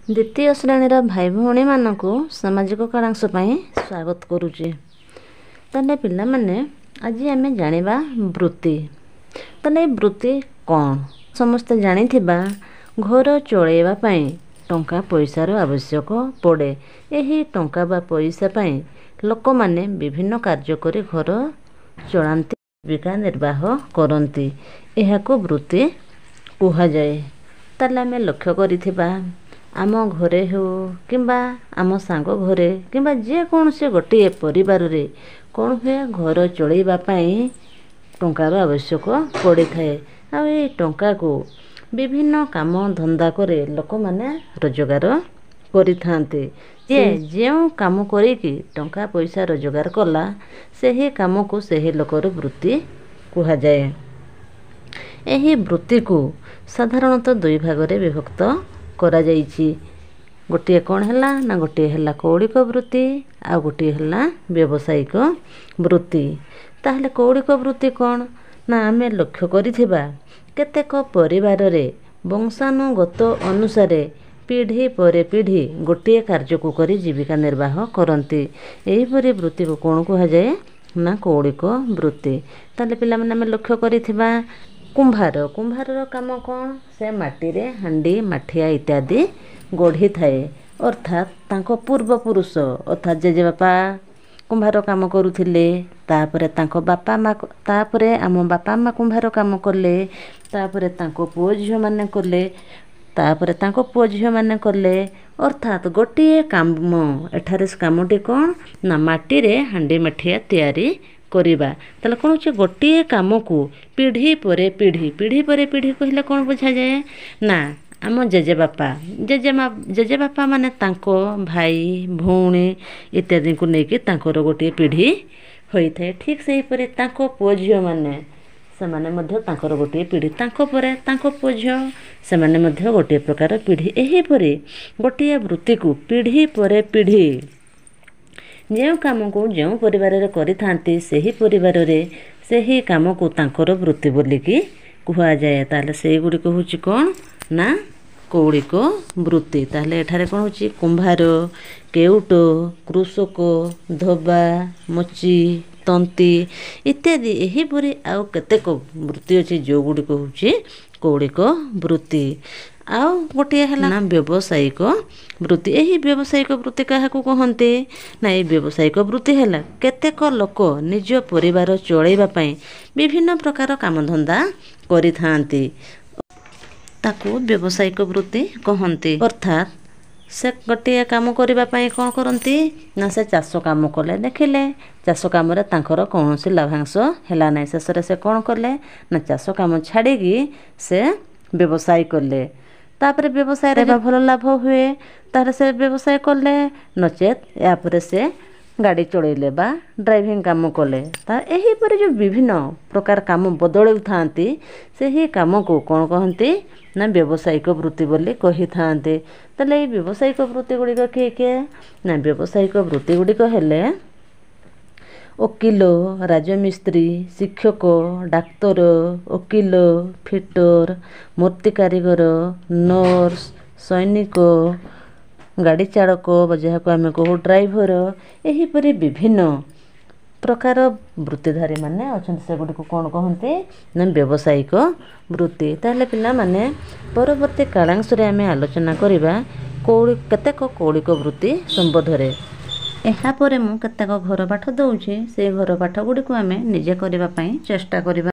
द्वितीय श्रेणीर भाई भौणी मानकु सामाजिक कारांश स्वागत करुचे। ताले पिला माने आज आमे जानिबा वृत्ति। ताले वृत्ति कौन समस्त जानिथिबा घर चलैबा पई टंका पैसार आवश्यक पड़े। एही टंका बा पैसा पई लोक माने विभिन्न कार्य करी घर चलांती, जीविका निर्वाह करंती। एहाको वृत्ति कुहा जाए। ताले आमे लक्ष्य करिथिबा आम घरे हो किंबा आम सांग घरे किंबा जे कौन से गोटे परिवार रे कौन हुए घर चलैबा पई टंकार आवश्यक पड़ी थाए। आ ए टंका को विभिन्न काम धंदा करे लोक माने रोजगार करि थांते। जे काम करी कि टंका पैसा रोजगार कला सेही काम को सेही लोकर वृत्ति कुहा जाए। एही वृत्ति को साधारणतः दुई भाग रे विभक्त करा जाइछि। गोटे कौन हैला ना गोटे हैला कौलिक वृत्ति आ गोटे हैला व्यावसायिक वृत्ति। ताहले कौलिक वृत्ति कौन ना आमे लक्ष्य करिथिबा केतेक परिवार रे वंशानुगत अनुसारे पीढ़ी परे पीढ़ी गोटे कार्य को करी जीविका निर्वाह करंती। एही परि वृत्ति को कौन कुहा जाए ना कौलिक वृत्ति। ताहले पिला माने आमे लक्ष्य करिथिबा कुंभार काम कौन से माटी रे हांडी माठिया इत्यादि गढ़ी थाए। अर्थात तांको पूर्वपुरुष अर्थात जेजे बापा कुंभार काम करुथिले, तापरे तांको बापा मा तापरे आम बापा मा कुंभार काम कले, तापरे तांको पुओ झियो माने कले, तापरे तांको पुओ झियो माने कले। अर्थात गोटे काम एठारे कामटी कौन ना माटी रे हांडी माठिया तैयारी करिबा। ताले कोन होचे गोटे काम को पीढ़ी परे पीढ़ी कहले कौन बुझा जाए ना आम जेजे बापा माने तांको भाई भौणी इत्यादि को लेके तांकर गोटे पीढ़ी होई थाए। ठीक सही परे तांको पुओ झियो माने सेमाने मध्य तांकर गोटे पीढ़ी, तांको परे तांको पुओ झियो सेमाने मध्य गोटे प्रकार पीढ़ी। एही परे गोटे वृत्ति को पीढ़ी परे पीढ़ी जो काम को जो परिवार रे करि थांती सेही परिवार रे सेही काम को तांकर वृत्ति बोलिकी कुहा जाए। ताले सेही गुडी को होची कोन ना कौलिक वृत्ति। ताले एठारे कोन होची कुंभार, केउट, कृषक, धोबा, मची, तंती इत्यादि एही परि आउ केतेक वृत्ति अछि जो गुडी को होची कौलिक वृत्ति। आउ गोटे हैला ना व्यावसायिक वृत्ति। एही व्यावसायिक वृत्ति काहाकू कहंते ना ए व्यावसायिक वृत्ति हैला केतेक लोक निज परिवार चलैबा पई विभिन्न प्रकार काम धंदा करि थांती, ताकू व्यावसायिक वृत्ति कहंती। अर्थात से गोटे काम करिबा पई कोन करंती ना से चाष काम कले, देखिले चाष काम रे तांकर कोनोसी लाभांश हैला नै, शेषरे से कोन करले ना चाष काम छाड़ी की से व्यवसाय करले। तापरे व्यवसाय रे भल लाभ हुए तारे से व्यवसाय करले, नचेत या परे से गाड़ी चलैले बा ड्राइविंग काम कले। ता एही परे जो विभिन्न प्रकार काम बदलौ थांती सेही काम को कोन कहंती ना व्यावसायिक वृत्ति बोली कहि थांते। तले ए व्यावसायिक वृत्ति गुडी के के ना व्यावसायिक वृत्ति गुडी हेले वकील, राजमिस्त्री, शिक्षक, डाक्तर, वकील, फिटर, मूर्ति कारीगर, नर्स, सैनिक, गाड़ी चालक जहाँ को आम कहू ड्राइवर, एही परि विभिन्न प्रकार वृत्तिधारी माने अच्छा से गुडी को कौन कहते ना व्यावसायिक वृत्ति। ताहले पिला माने परवर्ती कालांश रे आमे आलोचना करिबा केतेक कौलिक वृत्ति संबंधरे। एहा परे मु केतेक घर पाठ दउछि से घर पाठ गुडी को आमे निजे करिबा पई चेष्टा करिबा।